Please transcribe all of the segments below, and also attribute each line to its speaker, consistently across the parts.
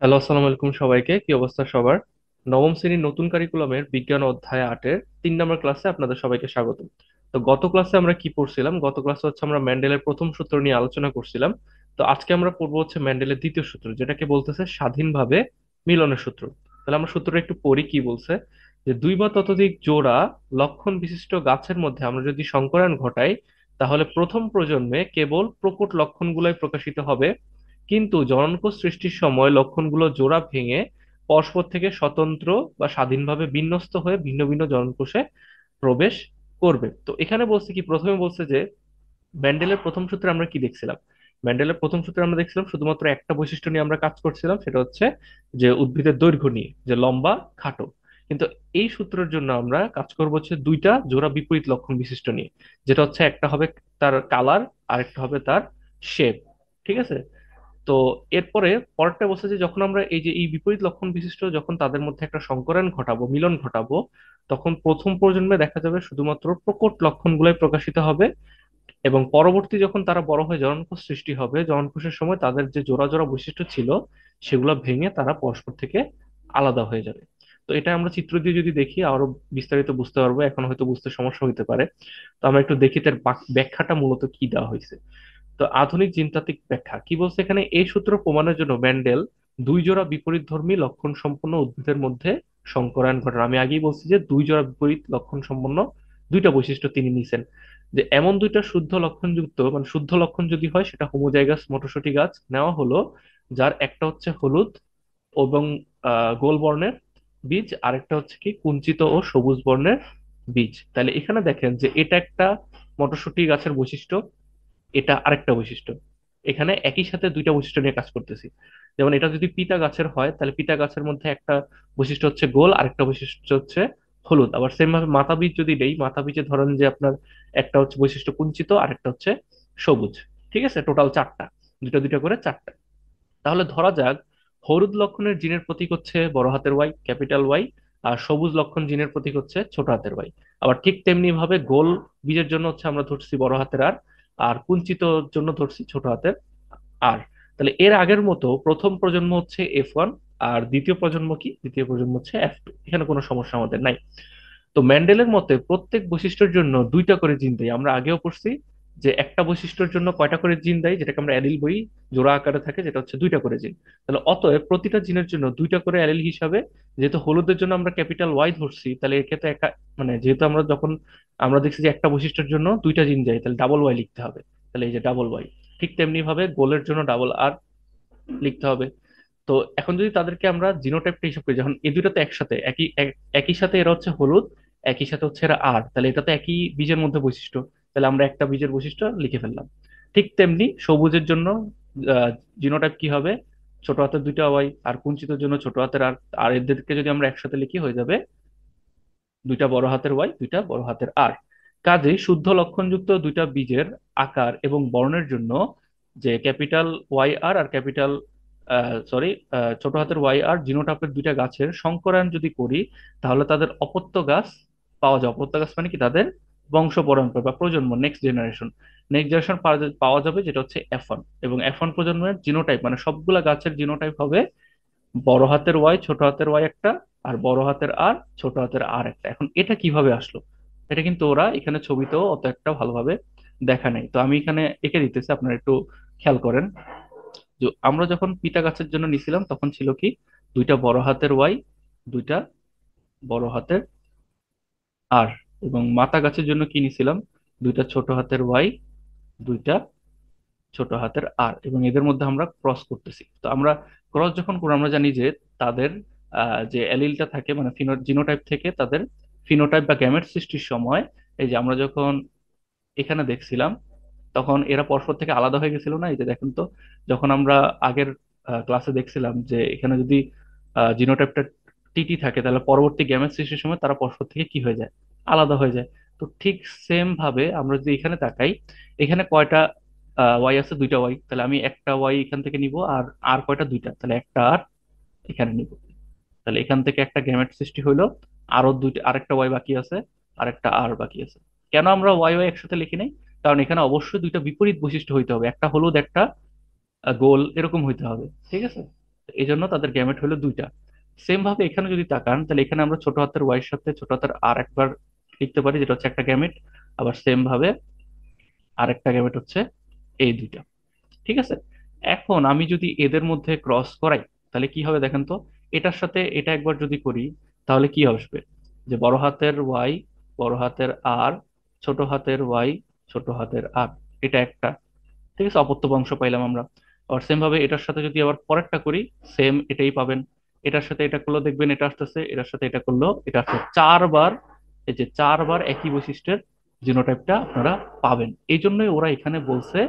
Speaker 1: Hello, আসসালামু আলাইকুম সবাইকে। কি অবস্থা সবার? নবম শ্রেণীর নতুন কারিকুলামের বিজ্ঞান অধ্যায় 8-এর 3 নম্বর ক্লাসে আপনাদের সবাইকে স্বাগত। তো গত ক্লাসে আমরা কি পড়ছিলাম? গত ক্লাসে হচ্ছে আমরা মেন্ডেলের প্রথম সূত্র নিয়ে আলোচনা করছিলাম। তো আজকে আমরা পড়বো হচ্ছে মেন্ডেলের দ্বিতীয় সূত্র, যেটাকে বলতেছে স্বাধীনভাবে মিলনের সূত্র। তাহলে আমরা সূত্রটা একটু পড়ি। কি বলছে? যে দুই বা ততোধিক জোড়া লক্ষণ বিশিষ্ট গাছের মধ্যে আমরা যদি সংকরায়ন ঘটাই, তাহলে প্রথম প্রজন্মে কেবল প্রকট লক্ষণগুলোই প্রকাশিত হবে, কিন্তু জননকোষ সৃষ্টির সময় লক্ষণগুলো জোড়া ভেঙে পরস্পর থেকে স্বতন্ত্র বা স্বাধীনভাবে বিন্যস্ত হয়ে ভিন্ন ভিন্ন জননকোষে প্রবেশ করবে। তো এখানে বলছে কি, প্রথমে বলছে যে মেন্ডেলের প্রথম সূত্রে আমরা কি দেখছিলাম? মেন্ডেলের প্রথম সূত্রে আমরা দেখছিলাম শুধুমাত্র একটা বৈশিষ্ট্য নিয়ে আমরা কাজ করছিলাম, সেটা হচ্ছে যে উদ্ভিদের দৈর্ঘ্য নিয়ে, যে লম্বা খাটো। কিন্তু এই সূত্রের জন্য আমরা কাজ করবো হচ্ছে দুইটা জোড়া বিপরীত লক্ষণ বিশিষ্ট নিয়ে, যেটা হচ্ছে একটা হবে তার কালার, আর একটা হবে তার শেপ। ঠিক আছে? তো এরপরে পরেরটা বলছে যে যখন আমরা এই যে এই বিপরীত লক্ষণ বিশিষ্ট যখন তাদের মধ্যে একটা সংকরণ ঘটাবো, মিলন ঘটাবো, তখন প্রথম প্রজন্মে দেখা যাবে শুধুমাত্র প্রকট লক্ষণগুলোই প্রকাশিত হবে, এবং পরবর্তী যখন তারা বড় হয়ে জননকোষ সৃষ্টি হবে, জননকোষের সময় তাদের যে জোড়া জোড়া বৈশিষ্ট্য ছিল সেগুলো ভেঙে তারা পরস্পর থেকে আলাদা হয়ে যাবে। তো এটা আমরা চিত্র দিয়ে যদি দেখি আরো বিস্তারিত বুঝতে পারবো, এখন হয়তো বুঝতে সমস্যা হতে পারে। তো আমরা একটু দেখি তার ব্যাখ্যাটা মূলত কি দেওয়া হয়েছে। তো আধুনিক জিনতাত্ত্বিক ব্যাখ্যা কি বলছে এখানে? এই সূত্র প্রমাণের জন্য মেন্ডেল দুই জোড়া বিপরীতধর্মী লক্ষণ সম্পন্ন উদ্ভিদের মধ্যে সংকরায়ন ঘটান। আমি আগেই বলছি যে দুই জোড়া বিপরীত লক্ষণ সম্পন্ন দুইটা বৈশিষ্ট্য তিনি নিছেন। যে এমন দুইটা শুদ্ধ লক্ষণযুক্ত, মানে শুদ্ধ লক্ষণ যদি হয় সেটা হোমোজাইগাস মটরশুঁটি গাছ নেওয়া হলো, যার একটা হচ্ছে হলুদ এবং গোল বর্ণের বীজ, আরেকটা হচ্ছে কি কুঞ্চিত ও সবুজ বর্ণের বীজ। তাহলে এখানে দেখেন যে এটা একটা মটরশুঁটি গাছের বৈশিষ্ট্য, এটা আরেকটা বৈশিষ্ট্য। এখানে একই সাথে দুইটা বৈশিষ্ট্য নিয়ে কাজ করতেছি। যেমন এটা যদি পিতা গাছের হয়, তাহলে পিতা গাছের মধ্যে একটা বৈশিষ্ট্য হচ্ছে গোল, আরেকটা বৈশিষ্ট্য হচ্ছে হলুদ। আবার সেম ভাবে মাথা বীজ যদি দেই, মাথা বীজে ধরেন যে আপনার একটা হচ্ছে বৈশিষ্ট্য কুঞ্চিত, আরেকটা হচ্ছে সবুজ। ঠিক আছে? টোটাল চারটা, দুটো দুটো করে চারটা। তাহলে ধরা যাক হলুদ লক্ষণের জিনের প্রতীক হচ্ছে বড় হাতের ওয়াই, ক্যাপিটাল ওয়াই, আর সবুজ লক্ষণ জিনের প্রতীক হচ্ছে ছোট হাতের ওয়াই। আবার ঠিক তেমনি ভাবে গোল বীজের জন্য হচ্ছে আমরা ধরছি বড় হাতের আর, আর কুঞ্চিতর জন্য ধরছি ছোট হাতের আর। তাহলে এর আগের মতো প্রথম প্রজন্ম হচ্ছে F1, আর দ্বিতীয় প্রজন্ম কি, দ্বিতীয় প্রজন্ম হচ্ছে F2। এখানে কোনো সমস্যা আমাদের নাই। তো মেন্ডেলের মতে প্রত্যেক বৈশিষ্ট্যের জন্য দুইটা করে জিন দেয়। আমরা আগেও পড়ছি যে একটা বৈশিষ্ট্যের জন্য কয়টা করে জিন দেয়, যেটাকে আমরা অ্যালিল বই, জোড়া আকারে থাকে, যেটা হচ্ছে দুইটা করে জিন। তাহলে অতএব প্রতিটা জিনের জন্য দুইটা করে অ্যালিল হিসাবে, যেহেতু হলুদের জন্য আমরা ক্যাপিটাল ওয়াই ধরছি, তাহলে এক্ষেত্রে একটা, মানে যেহেতু আমরা যখন আমরা দেখছি যে একটা বৈশিষ্ট্যের জন্য দুইটা জিন যায়, তাহলে ডাবল ওয়াই লিখতে হবে। তাহলে এই যে ডাবল ওয়াই। ঠিক তেমনি ভাবে গোলের জন্য ডাবল আর লিখতে হবে। তো এখন যদি তাদেরকে আমরা জিনোটাইপটা হিসাব করি, যখন এই দুইটা তো একসাথে একই সাথে এরা হচ্ছে হলুদ, একই সাথে হচ্ছে এরা আর, তাহলে এটা তো একই বীজের মধ্যে বৈশিষ্ট্য, তাহলে আমরা একটা বীজের বৈশিষ্ট্য লিখে ফেললাম। ঠিক তেমনি সবুজের জন্য জিনোটাইপ কি হবে? ছোট হাতের দুইটা ওয়াই, আর কুঞ্চিতের জন্য ছোট হাতের আর। আর এদেরকে যদি আমরা একসাথে লিখি হয়ে যাবে দুইটা বড় হাতের ওয়াই, দুইটা বড় হাতের আর। কাজেই শুদ্ধ লক্ষণযুক্ত দুইটা বীজের আকার এবং বর্ণের জন্য যে ক্যাপিটাল ওয়াই আর আর ক্যাপিটাল সরি ছোট হাতের ওয়াই আর জিনোটাইপের দুইটা গাছের সংকরায়ন যদি করি, তাহলে তাদের অপত্য গাছ পাওয়া যায়। অপত্য গাছ মানে কি? তাদের বংশ পরম্পরা বা প্রজন্ম, নেক্সট জেনারেশন। নেক্সট জেনারেশন পাওয়া যাবে, যেটা হচ্ছে F1। এবং F1 প্রজন্মের জিনোটাইপ মানে সবগুলা গাছের জিনোটাইপ হবে বড় হাতের ওয়াই, ছোট হাতের ওয়াই একটা, আর বড় হাতের আর, ছোট হাতের আর একটা। এখন এটা কিভাবে আসলো? এটা কিন্তু ওরা এখানে ছবিতেও অত একটা ভালোভাবে দেখা নেই। তো আমি এখানে এঁকে দিতেছি, আপনারা একটু খেয়াল করেন। যে আমরা যখন পিতা গাছের জন্য নিছিলাম তখন ছিল কি, দুইটা বড় হাতের ওয়াই, দুইটা বড় হাতের আর। এবং মাতা গাছের জন্য কি নিছিলাম? দুইটা ছোট হাতের ওয়াই, দুইটা ছোট হাতের আর। এবং এদের মধ্যে আমরা ক্রস করতেছি। তো আমরা ক্রস যখন করি, আমরা জানি যে তাদের যে অ্যালিলটা থাকে, মানে জিনোটাইপ থেকে তাদের ফিনোটাইপ বা গ্যামেট সৃষ্টির সময়, এই যে আমরা যখন এখানে দেখছিলাম, তখন এরা পরস্পর থেকে আলাদা হয়ে গেছিল না? এই যে দেখেন তো, যখন আমরা আগের ক্লাসে দেখছিলাম যে এখানে যদি জিনোটাইপটা টিটি থাকে, তাহলে পরবর্তী গ্যামেট সৃষ্টির সময় তারা পরস্পর থেকে কি হয়ে যায়? আলাদা হয়ে যায়। তো ঠিক সেম ভাবে আমরা যদি এখানে তাকাই, এখানে কয়টা ওয়াই আছে? দুইটা ওয়াই। তাহলে আমি একটা ওয়াই এখান থেকে নিব, আর আর কয়টা? দুইটা। তাহলে একটা আর এখানে নিব। তাহলে এখান থেকে একটা গ্যামেট সৃষ্টি হইলো। আরো দুইটা, আরেকটা ওয়াই বাকি আছে, আরেকটা আর বাকি আছে। কেন আমরা ওয়াই ওয়াই একসাথে লিখি নাই? কারণ এখানে অবশ্যই দুইটা বিপরীত বৈশিষ্ট্য হইতে হবে, একটা হলুদ একটা গোল, এরকম হইতে হবে। ঠিক আছে?
Speaker 2: এই জন্য তাদের গ্যামেট হলো দুইটা। সেম ভাবে এখানে যদি তাকান, তাহলে এখানে আমরা ছোট হাতের ওয়াই এর সাথে ছোট হাতের আর একবার লিখতে পারি, যেটা হচ্ছে একটা গ্যামেট। আবার সেম ভাবে আরেকটা গ্যামেট হচ্ছে এই দুইটা। ঠিক আছে। এখন আমি যদি এদের মধ্যে ক্রস করাই, তাহলে কি হবে দেখেন তো। এটার সাথে এটা একবার যদি করি, তাহলে কি আসবে, যে বড় হাতের ওয়াই, বড় হাতের আর, ছোট হাতের ওয়াই, ছোট হাতের আর, এটা একটা। ঠিক আছে, অপত্য বংশ পাইলাম আমরা। আর সেম ভাবে এটার সাথে যদি আবার পরেরটা করি, সেম এটাই পাবেন। এটার সাথে এটা করলেও দেখবেন এটা আসতেছে, এটার সাথে এটা করলেও এটা আসছে, চারবার। এই যে চারবার একই বৈশিষ্ট্যের জিনোটাইপটা আপনারা পাবেন। এই জন্যই ওরা এখানে বলছে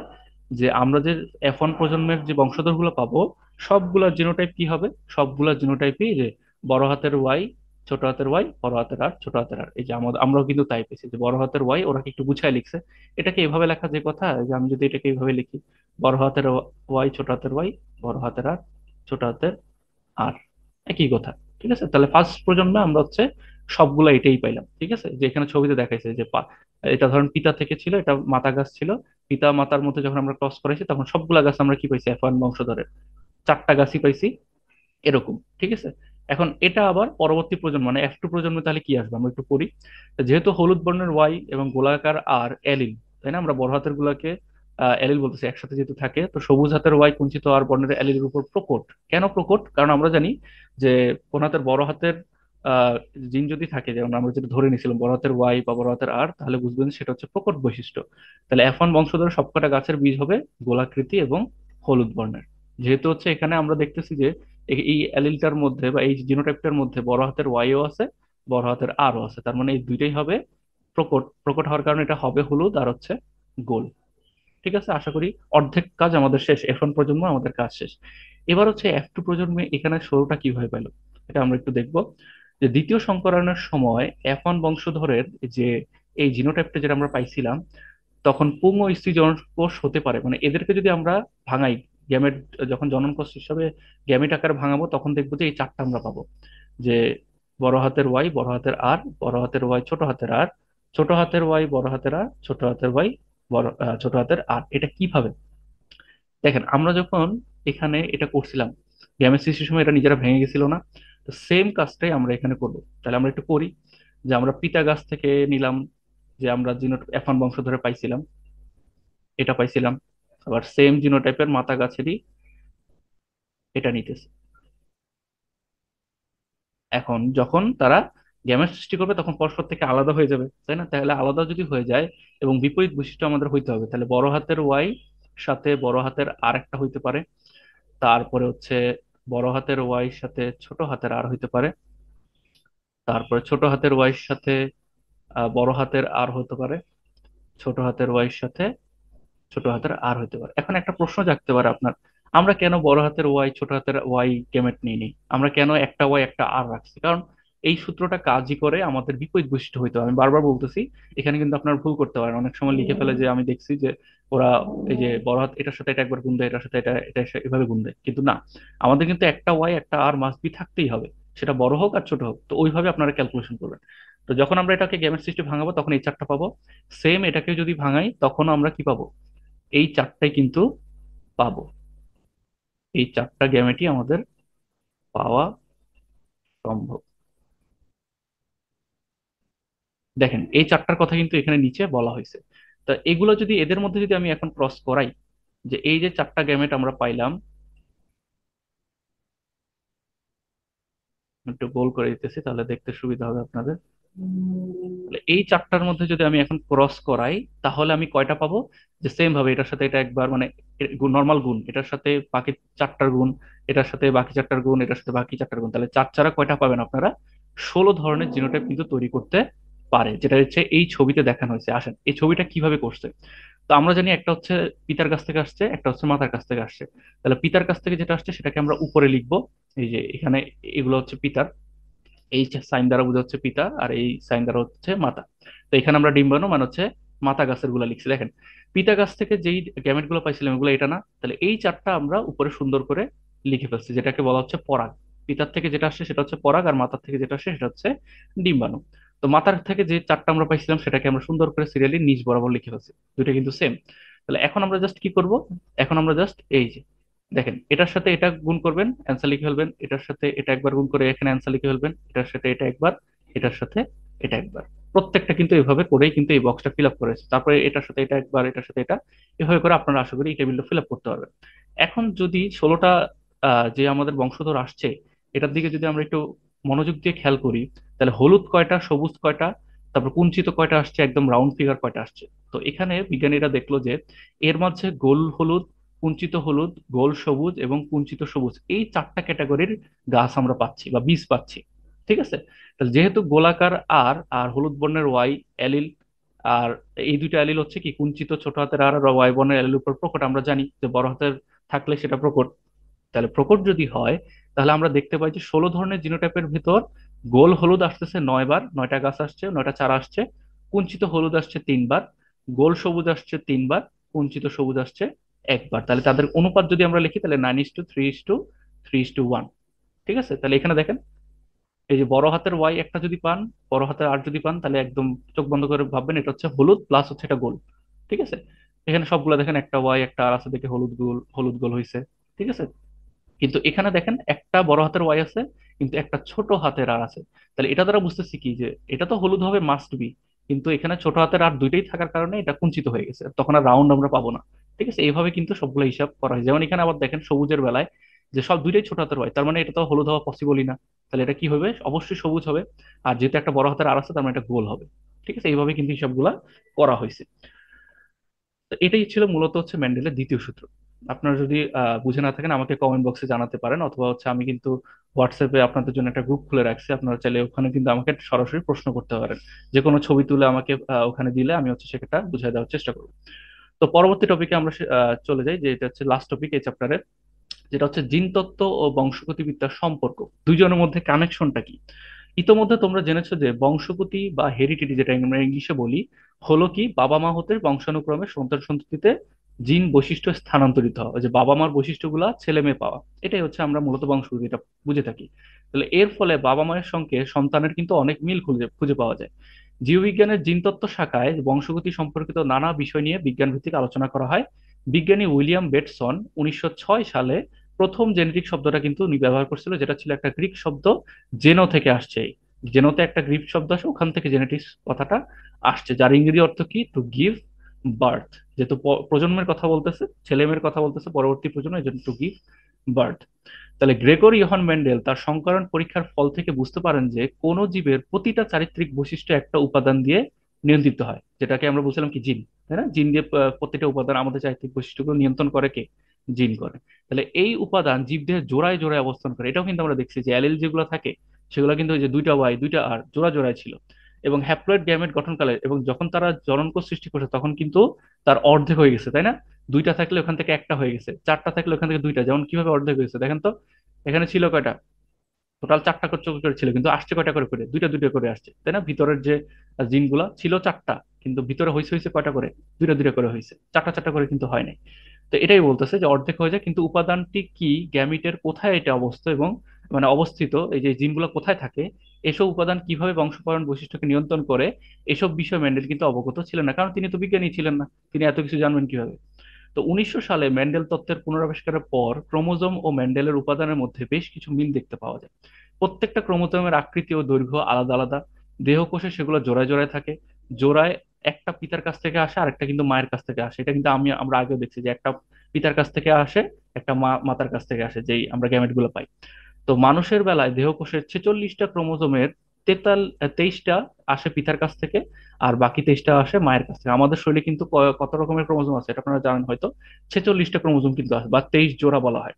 Speaker 2: যে আমরা যে F1 প্রজন্মের যে বংশধর গুলো পাবো, সবগুলা জিনোটাইপ কি হবে, সবগুলা জিনোটাইপই যে বড় হাতের ওয়াই, ছোট হাতের ওয়াই, বড় হাতের আর, ছোট হাতের আর। এই যে আমাদের, আমরাও কিন্তু তাই পেয়েছি যে বড় হাতের ওয়াই ওরা কি একটু গুছায় লিখছে। এটাকে এভাবে লেখা যে কথা, যে আমি যদি এটাকে এইভাবে লিখি, বড় হাতের ওয়াই, ছোট হাতের ওয়াই, বড় হাতের আর, ছোট হাতের আর, একই কথা। ঠিক আছে, তাহলে ফার্স্ট প্রজন্মে আমরা হচ্ছে সবগুলা এটাই পাইলাম। ঠিক আছে, যে এখানে ছবিতে দেখাইছে যে এটা ধরেন পিতা থেকে ছিল, এটা মাতা গাছ ছিল। পিতা মাতার মধ্যে যখন আমরা ক্রস করাইছি, তখন সবগুলা গাছ আমরা কি পাইছি, F1 বংশধরের চারটা গাছই পাইছি, এরকম। ঠিক আছে। এখন এটা আবার পরবর্তী প্রজন্ম মানে F2 প্রজন্মে তাহলে কি আসবে আমরা একটু পড়ি। যেহেতু হলুদ বর্ণের ওয়াই এবং গোলাকার আর এলিল, তাই না, আমরা বড় হাতের গুলাকে এলিল বলতেছি একসাথে যেহেতু থাকে, তো সবুজ হাতের ওয়াই কুঞ্চিত আর বর্ণের এলিলের উপর প্রকট। কেন প্রকট? কারণ আমরা জানি যে কোন হাতের বড় হাতের জিন যদি থাকে, যেমন আমরা যেটা ধরে নিয়েছিলাম বড় হাতের ওয়াই বা বড় হাতের আর, তাহলে বুঝবেন সেটা হচ্ছে প্রকট বৈশিষ্ট্য। তাহলে F1 বংশধর সবকটা গাছের বীজ হবে গোলাকৃতি এবং হলুদ বর্ণের। যেহেতু হচ্ছে এখানে আমরা দেখতেছি যে এই অ্যালিলটার মধ্যে বা এই জিনোটাইপটার মধ্যে বড় হাতের ওয়াইও আছে, বড় হাতের আরও আছে, তার মানে এই দুইটাই হবে প্রকট। প্রকট হওয়ার কারণে এটা হবে হলুদ আর হচ্ছে গোল। ঠিক আছে, আশা করি অর্ধেক কাজ আমাদের শেষ, F1 প্রজন্ম আমাদের কাজ শেষ। এবার হচ্ছে F2 প্রজন্মে এখানে শুরুটা কিভাবে পেল, এটা আমরা একটু দেখবো। যে দ্বিতীয় সংকরণের সময় F1 বংশধরের যে এই জিনোটাইপটা যেটা আমরা পাইছিলাম, তখন পুংও স্ত্রী জনন কোষ হতে পারে। মানে এদেরকে যদি আমরা ভাঙাই, গ্যামেট যখন জনন কোষ হিসাবে গ্যামেট আকারে ভাঙাবো, তখন দেখবো যে এই চারটা আমরা পাবো, যে বড় হাতের ওয়াই, বড় হাতের আর, বড় হাতের ওয়াই, ছোট হাতের আর, ছোট হাতের ওয়াই, বড় হাতের আর, ছোট হাতের ওয়াই, ছোট হাতের আর। এটা কিভাবে দেখেন, আমরা যখন এখানে এটা করছিলাম, গ্যামেট সৃষ্টির সময় এটা নিজেরা ভেঙে গেছিল না? তো সেম কাজটাই আমরা এখানে করবো। তাহলে আমরা একটু করি, যে আমরা পিতা গাছ থেকে নিলাম, যে আমরা জিনোট F1 বংশ ধরে পাইছিলাম, এটা পাইছিলাম। আবার সেম জিনোটাইপের মাথা গাছেরই এটা নিতেছে। এখন যখন তারা গ্যামেট সৃষ্টি করবে, তখন পরস্পর থেকে আলাদা হয়ে যাবে, তাই না? তাহলে আলাদা যদি হয়ে যায় এবং বিপরীত বৈশিষ্ট্য আমাদের হইতে হবে, তাহলে বড় হাতের ওয়াই সাথে বড় হাতের আর একটা হইতে পারে। তারপরে হচ্ছে বড় হাতের ওয়াই সাথে ছোট হাতের আর হইতে পারে। তারপরে ছোট হাতের ওয়াই সাথে বড় হাতের আর হতে পারে। ছোট হাতের ওয়াই সাথে ছোট হাতের আর হতে পারে। এখন একটা প্রশ্ন জাগতে পারে আপনার, আমরা কেন বড় হাতের ওয়াই ছোট হাতের ওয়াই গেমেট নিইনি, আমরা কেন একটা ওয়াই একটা আর রাখছি? কারণ এই সূত্রটা কাজই করে আমাদের বিপরীত বৈশিষ্ট্য হইতে হবে। আমি বারবার বলতেছি, এখানে কিন্তু আপনার ভুল করতে পারেন, অনেক সময় লিখে ফেলে যে আমি দেখছি যে ওরা এই যে বড় হাত এটার সাথে এটা একবার গুণ দেয়, এটার সাথে এটা এটা এভাবে গুণ দেয়, কিন্তু না, আমাদের কিন্তু একটা ওয়াই একটা আর মাস্ট বি থাকতেই হবে, সেটা বড় হোক আর ছোট হোক। তো ওইভাবে আপনারা ক্যালকুলেশন করবেন। তো যখন আমরা এটাকে গেমের সিস্টেম ভাঙাবো, তখন এই চারটা পাবো। সেম এটাকে যদি ভাঙাই, তখন আমরা কি পাবো, এই চারটাই কিন্তু পাবো। এই চারটা গ্যামেটই আমাদের পাওয়া সম্ভব। দেখেন, এই চারটার কথা কিন্তু এখানে নিচে বলা হয়েছে। তা এগুলো যদি এদের মধ্যে যদি আমি এখন ক্রস করাই, যে এই যে চারটা গ্যামেট আমরা পাইলাম, একটু গোল করে দিতেছি তাহলে দেখতে সুবিধা হবে আপনাদের। তাহলে এই চারটার মধ্যে যদি আমি এখন ক্রস করাই, তাহলে আমি কয়টা পাবো, যে সেম ভাবে এটার সাথে এটা একবার মানে নর্মাল গুণ, এটার সাথে বাকি চারটার গুণ, এটার সাথে বাকি চারটার গুণ, এটার সাথে বাকি চারটার গুণ, তাহলে চার চারা কয়টা পাবেন আপনারা, 16 ধরনের জিনোটাইপ কিন্তু তৈরি করতে পারে, যেটা হচ্ছে এই ছবিতে দেখানো হয়েছে। আসেন, এই ছবিটা কিভাবে করছে। তো আমরা জানি একটা হচ্ছে পিতার কাছ থেকে আসছে, একটা হচ্ছে মাতার কাছ থেকে আসছে। তাহলে পিতার কাছ থেকে যেটা আসছে সেটাকে আমরা উপরে লিখবো। এই যে এখানে এগুলো হচ্ছে পিতার, এই সাইন দ্বারা বোঝা হচ্ছে পিতা, আর এই সাইন দ্বারা হচ্ছে মাতা। তো এখানে আমরা ডিম্বাণু মানে হচ্ছে মাতা গাছের গুলা লিখছি। দেখেন, পিতা গাছ থেকে যেই গ্যামেট গুলো পাইছিলাম এগুলো এটা না, তাহলে এই চারটা আমরা উপরে সুন্দর করে লিখে ফেলছি, যেটাকে বলা হচ্ছে পরাগ। পিতার থেকে যেটা আসছে সেটা হচ্ছে পরাগ, আর মাতার থেকে যেটা আসছে সেটা হচ্ছে ডিম্বাণু। তো মাতার থেকে যে চারটা আমরা পাইছিলাম সেটাকে আমরা সুন্দর করে সিরিয়ালি নিচ বরাবর লিখে ফেলছি, দুইটা কিন্তু সেম। তাহলে এখন আমরা জাস্ট কি করব, এখন আমরা জাস্ট এই যে দেখেন, এটার সাথে এটা গুণ করবেন, অ্যান্সার লিখে ফেলবেন, এটার সাথে এটা একবার গুণ করে এখানে অ্যান্সার লিখে ফেলবেন, এটার সাথে এটা একবার, এটার সাথে এটা একবার। প্রত্যেকটা কিন্তু এভাবে করেই কিন্তু এই বক্সটা ফিল আপ করেছে। তারপরে এটার সাথে এটা একবার, এটার সাথে এটা, এভাবে করে আপনারা আশা করি এই টেবিলটা ফিল আপ করতে পারবেন। এখন যদি 16টা যে আমাদের বংশধর আসছে, এটার দিকে যদি আমরা একটু মনোযোগ দিয়ে খেয়াল করি, তাহলে হলুদ কয়টা, সবুজ কয়টা, তারপর কুঞ্চিত কয়টা আসছে, একদম রাউন্ড ফিগার কয়টা আসছে। তো এখানে বিজ্ঞানীরা দেখলো যে এর মাঝে গোল হলুদ, কুঞ্চিত হলুদ, গোল সবুজ এবং কুঞ্চিত সবুজ, এই চারটা ক্যাটাগরির গাছ আমরা পাচ্ছি বা বীজ পাচ্ছি। ঠিক আছে? তাহলে যেহেতু গোলাকার আর আর হলুদ বর্ণের ওয়াই অ্যালিল, আর এই দুইটা অ্যালিল হচ্ছে কি কুঞ্চিত ছোট হাতের আর ওয়াই বর্ণের অ্যালিল উপর প্রকট, আমরা জানি যে বড় হাতের থাকলে সেটা প্রকট। তাহলে প্রকট যদি হয়, তাহলে আমরা দেখতে পাই যে 16 ধরনের জিনোটাইপের ভিতর গোল হলুদ আসতেছে 9 বার, 9টা গাছ আসছে, 9টা চারা আসছে। কুঞ্চিত হলুদ আসছে 3 বার, গোল সবুজ আসছে 3 বার, কুঞ্চিত সবুজ আসছে একবার। তাহলে তাদের অনুপাত যদি আমরা লিখি, তাহলে 9:3:3:1। ঠিক আছে? তাহলে এখানে দেখেন, এই যে বড় হাতের ওয়াই একটা যদি পান, বড় হাতের আর যদি পান, তাহলে একদম চোখ বন্ধ করে ভাববেন এটা হচ্ছে হলুদ প্লাস হচ্ছে এটা গোল। ঠিক আছে? এখানে সবগুলা দেখেন একটা ওয়াই একটা আর আছে দেখে হলুদ গোল, হলুদ গোল হয়েছে। ঠিক আছে? কিন্তু এখানে দেখেন একটা বড় হাতের ওয়াই আছে, কিন্তু একটা ছোট হাতের আর আছে। তাহলে এটা দ্বারা বুঝতেছি কি, যে এটা তো হলুদ হবে মাস্ট বি, কিন্তু এখানে ছোট হাতের আর দুইটাই থাকার কারণে এটা কুঞ্চিত হয়ে গেছে, তখন আর রাউন্ড আমরা পাবো না। ঠিক আছে? এইভাবে কিন্তু সবগুলো হিসাব করা হয়। যেমন এখানে আবার দেখেন সবুজের বেলায়, যে সব দুইটাই ছোট হাতের হয়, তার মানে এটা তো হলুদ হওয়া পসিবলই না। তাহলে এটা কি হবে? অবশ্যই সবুজ হবে। আর যেহেতু একটা বড় হাতের আর আছে, তার মানে এটা গোল হবে। ঠিক আছে? এইভাবে কিন্তু হিসাবগুলা করা হয়েছে। তো এটাই ছিল মূলত হচ্ছে মেন্ডেলের দ্বিতীয় সূত্র। আপনারা যদি বুঝে না থাকেন আমাকে কমেন্ট বক্সে জানাতে পারেন, অথবা হচ্ছে আমি কিন্তু হোয়াটসঅ্যাপে আপনাদের জন্য একটা গ্রুপ খুলে রাখছি, আপনারা চাইলে ওখানে কিন্তু আমাকে সরাসরি প্রশ্ন করতে পারেন। যে কোনো ছবি তুলে আমাকে ওখানে দিলে আমি হচ্ছে সেটা বুঝিয়ে দেওয়ার চেষ্টা করবো। তো পরবর্তী টপিকে আমরা চলে যাই, যে এটা হচ্ছে লাস্ট টপিক এই চ্যাপ্টারের, যেটা হচ্ছে জিনতত্ত্ব ও বংশগতিবিদ্যার সম্পর্ক। দুইজনের মধ্যে কানেকশনটা কি। ইতোমধ্যে তোমরা জেনেছো যে বংশগতি বা হেরিডিটি, যেটা আমরা ইংলিশে বলি, হলো কি বাবা মা হতে বংশানুক্রমে সন্তান সন্ততিতে জিন বৈশিষ্ট্য স্থানান্তরিত হওয়া, ওই যে বাবা মার বৈশিষ্ট্যগুলা ছেলে মেয়ে পাওয়া। এটাই হচ্ছে আমরা মূলত বংশগতি, এটা বুঝে থাকি। তাহলে এর ফলে বাবা মায়ের সঙ্গে সন্তানের কিন্তু অনেক মিল খুঁজে খুঁজে পাওয়া যায়। জীববিজ্ঞানের জিনতত্ত্ব শাখায় বংশগতি সম্পর্কিত নানা বিষয় নিয়ে বিজ্ঞান ভিত্তিক আলোচনা করা হয়। বিজ্ঞানী উইলিয়াম বেটসন 1906 সালে প্রথম জেনেটিক শব্দটা কিন্তু উনি ব্যবহার করছিল, যেটা ছিল একটা গ্রিক শব্দ, জেনো থেকে আসছে। জেনোতে একটা গ্রিক শব্দ আসে, ওখান থেকে জেনেটিক্স কথাটা আসছে, যার ইংরেজি অর্থ কি, টু গিভ বার্থ। যেহেতু প্রজন্মের কথা বলতেছে, ছেলে মেয়ের কথা বলতেছে, পরবর্তী প্রজন্ম, এই জন্য টু গিভ বার্থ। তাহলে গ্রেগর ইয়োহান মেন্ডেল তার সংকরণ পরীক্ষার ফল থেকে বুঝতে পারেন যে কোন জীবের প্রতিটা চারিত্রিক বৈশিষ্ট্য একটা উপাদান দিয়ে নিয়ন্ত্রিত হয়, যেটাকে আমরা বলছিলাম কি জিন। তাই না? জিন দিয়ে প্রত্যেকটা উপাদান আমাদের চারিত্রিক বৈশিষ্ট্যগুলো নিয়ন্ত্রণ করে কে? জিন করে। তাহলে এই উপাদান জীবদেহের জোড়ায় জোড়ায় অবস্থান করে। এটাও কিন্তু আমরা দেখছি যে অ্যালিল যেগুলো থাকে, সেগুলো কিন্তু ওই যে দুইটা ওয়াই দুইটা আর জোড়া জোড়ায় ছিল। এবং হ্যাপ্লয়েড গ্যামেট গঠনকালে, এবং যখন তারা জননকোষ সৃষ্টি করছে, তখন কিন্তু তার অর্ধেক হয়ে গেছে। তাই না? দুইটা থাকলে ওখান থেকে একটা হয়ে গেছে, চারটা থাকলে ওখান থেকে দুইটা। যেমন কিভাবে অর্ধেক হয়েছে দেখেন তো, এখানে ছিল কয়টা, টোটাল চারটা করে ছিল, কিন্তু আসছে কয়টা করে করে, দুইটা দুইটা করে আসছে। তাই না? ভিতরের যে জিনগুলা ছিল চারটা, কিন্তু ভিতরে হয়েছে হয়েছে কয়টা করে, দুইটা দুইটা করে হয়েছে, চারটা চারটা করে কিন্তু হয় নাই। তো এটাই বলতেছে যে অর্ধেক হয়ে যায়, কিন্তু উপাদানটি কি, গ্যামিটের কোথায় এটা অবস্থা এবং মানে অবস্থিত, এই যে জিনগুলো কোথায় থাকে, এসব উপাদান কিভাবে বংশপরণ বৈশিষ্ট্যকে নিয়ন্ত্রণ করে, এসব বিষয়ে মেন্ডেল কিন্তু অবগত ছিলেন না, কারণ তিনি তো বিজ্ঞানী ছিলেন না। তিনি এত কিছু জানবেন কিভাবে? তো 1900 সালে মেন্ডেল তত্ত্বের পুনরাবিষ্কারের পর ক্রোমোজোম ও মেন্ডেলের উপাদানের মধ্যে বেশ কিছু মিল দেখতে পাওয়া যায়। প্রত্যেকটা ক্রোমোজোমের আকৃতি ও দৈর্ঘ্য আলাদা আলাদা। দেহকোষে সেগুলো জোড়ায় জোড়ায় থাকে। জোড়ায় একটা পিতার কাছ থেকে আসে, আরেকটা কিন্তু মায়ের কাছ থেকে আসে। এটা কিন্তু আমরা আগেও দেখছি যে একটা পিতার কাছ থেকে আসে, একটা মাতার কাছ থেকে আসে, যেই আমরা গ্যামেট গুলো পাই। তো মানুষের বেলায় দেহকোষের 46টা ক্রোমোজোমের 23টা আসে পিতার কাছ থেকে, আর বাকি 23টা আসে মায়ের কাছ থেকে। আমাদের শরীরে কিন্তু কত রকমের ক্রোমোজোম আছে এটা আপনারা জানেন হয়তো। 46টা ক্রোমোজোম কিন্তু আছে, বা 23 জোড়া বলা হয়।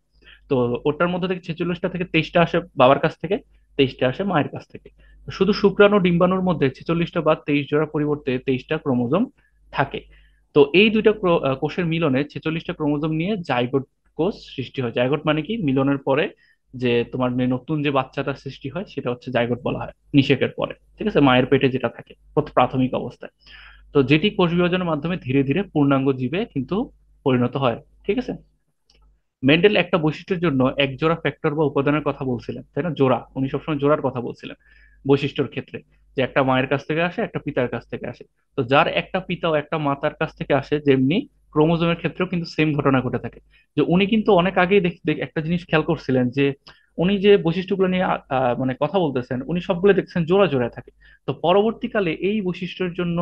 Speaker 2: তো ওটার মধ্যে থেকে 46টা থেকে 23টা আসে বাবার কাছ থেকে, 23টা আসে মায়ের কাছ থেকে। তো শুধু শুক্রাণু ডিম্বাণুর মধ্যে 46টা বা 23 জোড়া পরিবর্তে 23টা ক্রোমোজোম থাকে। তো এই দুইটা কোষের মিলনে 46টা ক্রোমোজোম নিয়ে জাইগোট কোষ সৃষ্টি হয়। জাইগোট মানে কি, মিলনের পরে যে তোমার নতুন যে বাচ্চাটার সৃষ্টি হয়, সেটা হচ্ছে জাইগোট বলা হয় নিষেকের পরে। ঠিক আছে? মায়ের পেটে যেটা থাকে প্রাথমিক অবস্থায়। তো যেটি কোষ বিভাজনের মাধ্যমে ধীরে ধীরে পূর্ণাঙ্গ জীবে কিন্তু পরিণত হয়। ঠিক আছে? মেন্ডেল একটা বৈশিষ্ট্যের জন্য এক জোড়া ফ্যাক্টর বা উপাদানের কথা বলছিলেন, তাই না? জোড়া, উনি সবসময় জোড়ার কথা বলছিলেন বৈশিষ্ট্যর ক্ষেত্রে, যে একটা মায়ের কাছ থেকে আসে, একটা পিতার কাছ থেকে আসে। তো যার একটা পিতা ও একটা মাতার কাছ থেকে আসে, যেমনি ক্রোমোজোমের ক্ষেত্রেও কিন্তু সেম ঘটনা ঘটে থাকে। যে উনি কিন্তু অনেক আগেই একটা জিনিস খেয়াল করছিলেন যে উনি যে বৈশিষ্ট্যগুলো নিয়ে মানে কথা বলতেছেন, উনি সবগুলো দেখছেন জোড়া জোড়ায় থাকে। তো পরবর্তীকালে এই বৈশিষ্ট্যের জন্য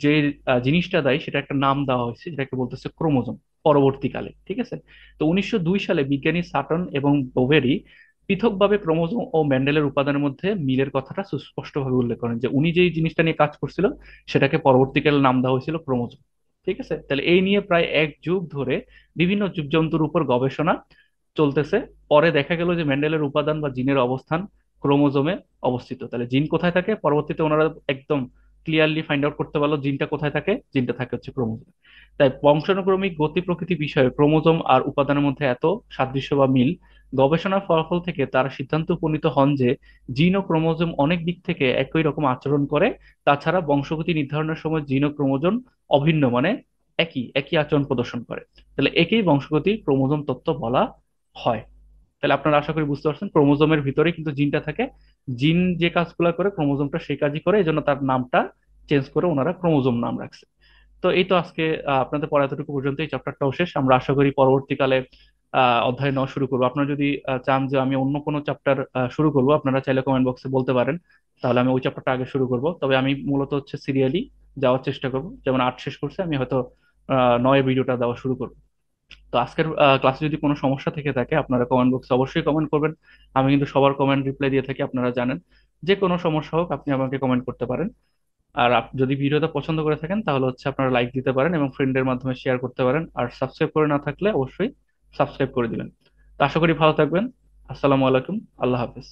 Speaker 2: যে জিনিসটা দেয় সেটা একটা নাম দেওয়া হয়েছে, যেটাকে বলতেছে ক্রোমোজোম। পরবর্তীকালে, ঠিক আছে। তো 1902 সালে বিজ্ঞানী সাটন এবং বোভেরি পৃথকভাবে ক্রোমোজোম ও মেন্ডেলের উপাদানের মধ্যে মিলের কথাটা সুস্পষ্টভাবে উল্লেখ করেন, যে উনি যেই জিনিসটা নিয়ে কাজ করছিল সেটাকে পরবর্তীকালে নাম দেওয়া হয়েছিল ক্রোমোজোম। ঠিক আছে, তাহলে এই নিয়ে প্রায় এক যুগ ধরে বিভিন্ন জীবজন্তুর উপর গবেষণা চলতেছে। পরে দেখা গেল যে মেন্ডেলের উপাদান বা জিনের অবস্থান ক্রোমোজোমে অবস্থিত। তাহলে জিন কোথায় থাকে, পরবর্তীতে ওনারা একদম ক্লিয়ারলি ফাইন্ড আউট করতে পারলো জিনটা কোথায় থাকে, জিনটা থাকে হচ্ছে ক্রোমোজোমে। তাই বংশানুক্রমিক গতি প্রকৃতি বিষয়ে ক্রোমোজোম আর উপাদানের মধ্যে এত সাদৃশ্য বা মিল, গবেষণার ফলাফল থেকে তারা সিদ্ধান্ত উপনীত হন যে জিন ও ক্রোমোজোম অনেক দিক থেকে একই রকম আচরণ করে। তাছাড়া বংশগতি নির্ধারণের সময় জিন ও ক্রোমোজোম অভিন্ন, মানে একই একই আচরণ প্রদর্শন করে। তাহলে একেই বংশগতি ক্রোমোজোম তত্ত্ব বলা হয়। তাহলে আপনারা আশা করি বুঝতে পারছেন, ক্রোমোজোমের ভিতরে কিন্তু জিনটা থাকে। জিন যে কাজগুলো করে ক্রোমোজোমটা সেই কাজই করে, এই জন্য তার নামটা চেঞ্জ করে ওনারা ক্রোমোজোম নাম রাখছে। তো এই তো আজকে আপনাদের পড়া এতটুকু পর্যন্ত, এই চ্যাপ্টারটাও শেষ। আমরা আশা করি পরবর্তীকালে অধ্যায় নেওয়া শুরু করবো। আপনারা যদি চান যে আমি অন্য কোনো চ্যাপ্টার শুরু করবো, আপনারা চাইলে কমেন্ট বক্সে বলতে পারেন, তাহলে আমি ওই চ্যাপ্টারটা আগে শুরু করব। তবে আমি মূলত হচ্ছে সিরিয়ালি যাওয়ার চেষ্টা করবো, যেমন 8 শেষ করছে আমি হয়তো 9 ভিডিওটা দেওয়া শুরু করবো। তো আজকের ক্লাসে যদি কোনো সমস্যা থেকে থাকে আপনারা কমেন্ট বক্সে অবশ্যই কমেন্ট করবেন। আমি কিন্তু সবার কমেন্ট রিপ্লাই দিয়ে থাকি, আপনারা জানেন। যে কোনো সমস্যা হোক আপনি আমাকে কমেন্ট করতে পারেন। আর যদি ভিডিওটা পছন্দ করে থাকেন তাহলে হচ্ছে আপনারা লাইক দিতে পারেন এবং ফ্রেন্ডের মাধ্যমে শেয়ার করতে পারেন। আর সাবস্ক্রাইব করে না থাকলে অবশ্যই সাবস্ক্রাইব করে দিবেন। তো আশা করি ভালো থাকবেন। আসসালামু আলাইকুম। আল্লাহ হাফেজ।